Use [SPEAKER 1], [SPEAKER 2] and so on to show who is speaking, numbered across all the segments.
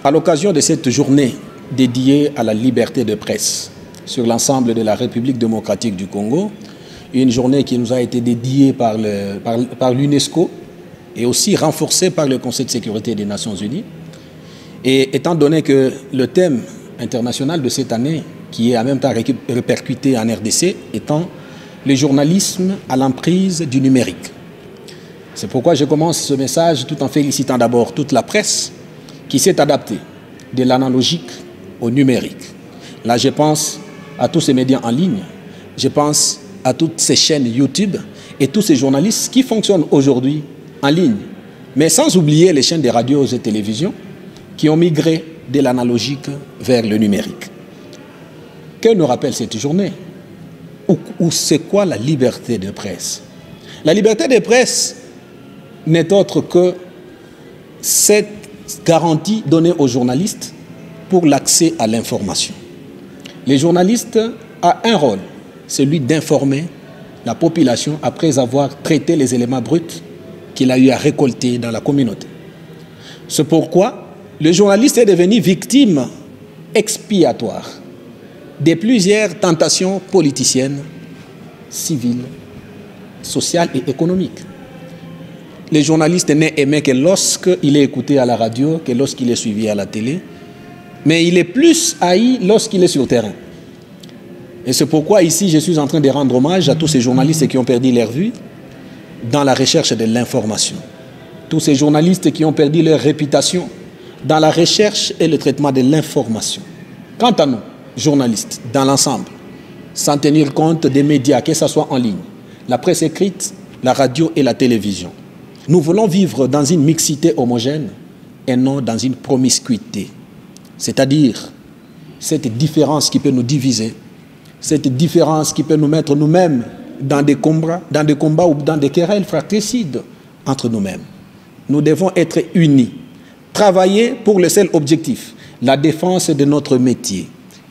[SPEAKER 1] À l'occasion de cette journée dédiée à la liberté de presse sur l'ensemble de la République démocratique du Congo, une journée qui nous a été dédiée par l'UNESCO et aussi renforcée par le Conseil de sécurité des Nations Unies. Et étant donné que le thème international de cette année, qui est en même temps répercuté en RDC, étant le journalisme à l'emprise du numérique. C'est pourquoi je commence ce message tout en félicitant d'abord toute la presse qui s'est adaptée de l'analogique au numérique. Là, je pense à tous ces médias en ligne, je pense à toutes ces chaînes YouTube et tous ces journalistes qui fonctionnent aujourd'hui en ligne, mais sans oublier les chaînes de radios et télévisions qui ont migré de l'analogique vers le numérique. Que nous rappelle cette journée? Ou c'est quoi la liberté de presse? La liberté de presse n'est autre que cette garantie donnée aux journalistes pour l'accès à l'information. Les journalistes ont un rôle, celui d'informer la population après avoir traité les éléments bruts qu'il a eu à récolter dans la communauté. C'est pourquoi le journaliste est devenu victime expiatoire de plusieurs tentations politiciennes, civiles, sociales et économiques. Le journaliste n'est aimé que lorsqu'il est écouté à la radio, que lorsqu'il est suivi à la télé, mais il est plus haï lorsqu'il est sur le terrain. Et c'est pourquoi ici je suis en train de rendre hommage à tous ces journalistes qui ont perdu leur vie dans la recherche de l'information. Tous ces journalistes qui ont perdu leur réputation dans la recherche et le traitement de l'information. Quant à nous, journalistes, dans l'ensemble, sans tenir compte des médias, que ce soit en ligne, la presse écrite, la radio et la télévision, nous voulons vivre dans une mixité homogène et non dans une promiscuité. C'est-à-dire cette différence qui peut nous diviser, cette différence qui peut nous mettre nous-mêmes dans des combats ou dans des querelles fratricides entre nous-mêmes. Nous devons être unis, travailler pour le seul objectif, la défense de notre métier,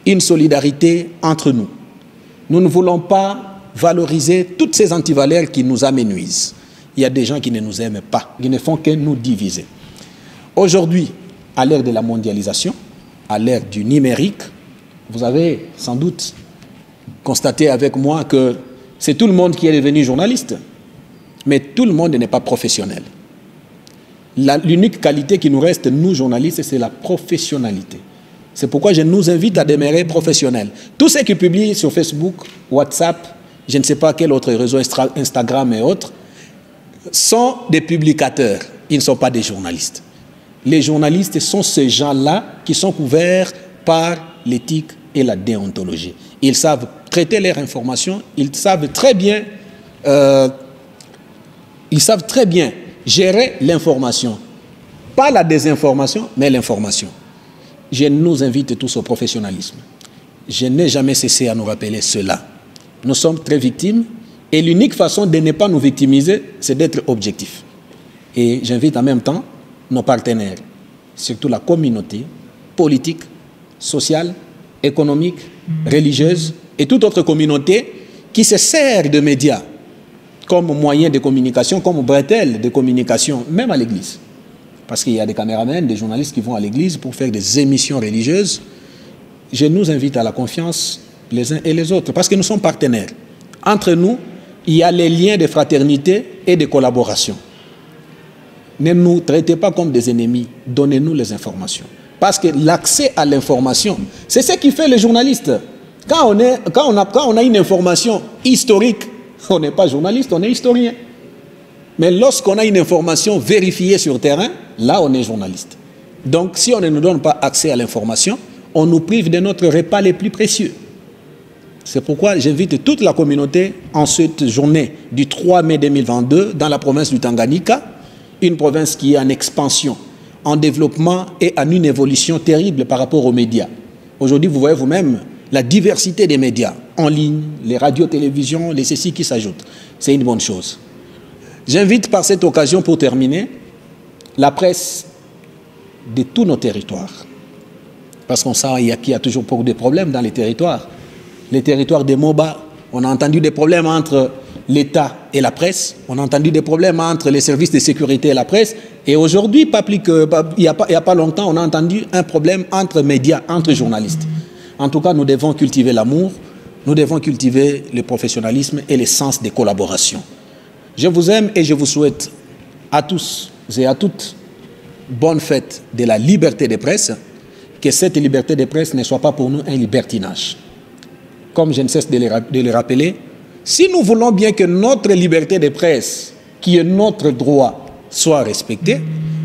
[SPEAKER 1] une solidarité entre nous. Nous ne voulons pas valoriser toutes ces antivaleurs qui nous amenuisent. Il y a des gens qui ne nous aiment pas, qui ne font que nous diviser. Aujourd'hui, à l'ère de la mondialisation, à l'ère du numérique, vous avez sans doute constaté avec moi que c'est tout le monde qui est devenu journaliste, mais tout le monde n'est pas professionnel. L'unique qualité qui nous reste, nous journalistes, c'est la professionnalité. C'est pourquoi je nous invite à demeurer professionnels. Tous ceux qui publient sur Facebook, WhatsApp, je ne sais pas quel autre réseau, Instagram et autres, sont des publicateurs. Ils ne sont pas des journalistes. Les journalistes sont ces gens-là qui sont couverts par l'éthique et la déontologie. Ils savent traiter leurs informations, ils savent très bien gérer l'information. Pas la désinformation, mais l'information. Je nous invite tous au professionnalisme. Je n'ai jamais cessé à nous rappeler cela. Nous sommes très victimes et l'unique façon de ne pas nous victimiser, c'est d'être objectif. Et j'invite en même temps nos partenaires, surtout la communauté politique, sociale, économique, religieuse et toute autre communauté qui se sert de médias comme moyen de communication, comme bretelle de communication, même à l'église. Parce qu'il y a des caméramans, des journalistes qui vont à l'église pour faire des émissions religieuses. Je nous invite à la confiance les uns et les autres, parce que nous sommes partenaires. Entre nous, il y a les liens de fraternité et de collaboration. Ne nous traitez pas comme des ennemis, donnez-nous les informations. Parce que l'accès à l'information, c'est ce qui fait les journalistes. Quand on a une information historique, on n'est pas journaliste, on est historien. Mais lorsqu'on a une information vérifiée sur terrain, là on est journaliste. Donc si on ne nous donne pas accès à l'information, on nous prive de notre repas les plus précieux. C'est pourquoi j'invite toute la communauté en cette journée du 3 mai 2022 dans la province du Tanganyika, une province qui est en expansion, en développement et en une évolution terrible par rapport aux médias. Aujourd'hui, vous voyez vous-même la diversité des médias en ligne, les radios, télévisions, les ceci qui s'ajoutent. C'est une bonne chose. J'invite par cette occasion, pour terminer, la presse de tous nos territoires. Parce qu'on sait qu'il y a toujours beaucoup de problèmes dans les territoires. Les territoires des MOBA, on a entendu des problèmes entre l'État et la presse. On a entendu des problèmes entre les services de sécurité et la presse. Et aujourd'hui, il n'y a pas longtemps, on a entendu un problème entre médias, entre journalistes. En tout cas, nous devons cultiver l'amour, nous devons cultiver le professionnalisme et le sens des collaborations. Je vous aime et je vous souhaite à tous et à toutes bonne fête de la liberté de presse. Que cette liberté de presse ne soit pas pour nous un libertinage. Comme je ne cesse de le rappeler, si nous voulons bien que notre liberté de presse, qui est notre droit, soit respectée,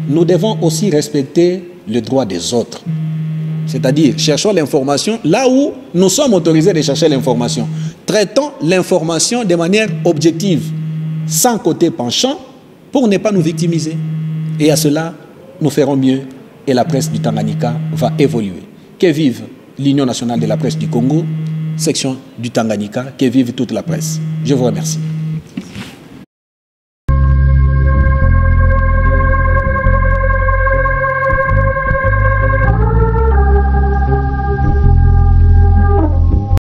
[SPEAKER 1] nous devons aussi respecter le droit des autres. C'est-à-dire, cherchons l'information là où nous sommes autorisés de chercher l'information. Traitons l'information de manière objective, sans côté penchant, pour ne pas nous victimiser. Et à cela, nous ferons mieux et la presse du Tanganyika va évoluer. Que vive l'Union nationale de la presse du Congo, section du Tanganyika, que vive toute la presse. Je vous remercie.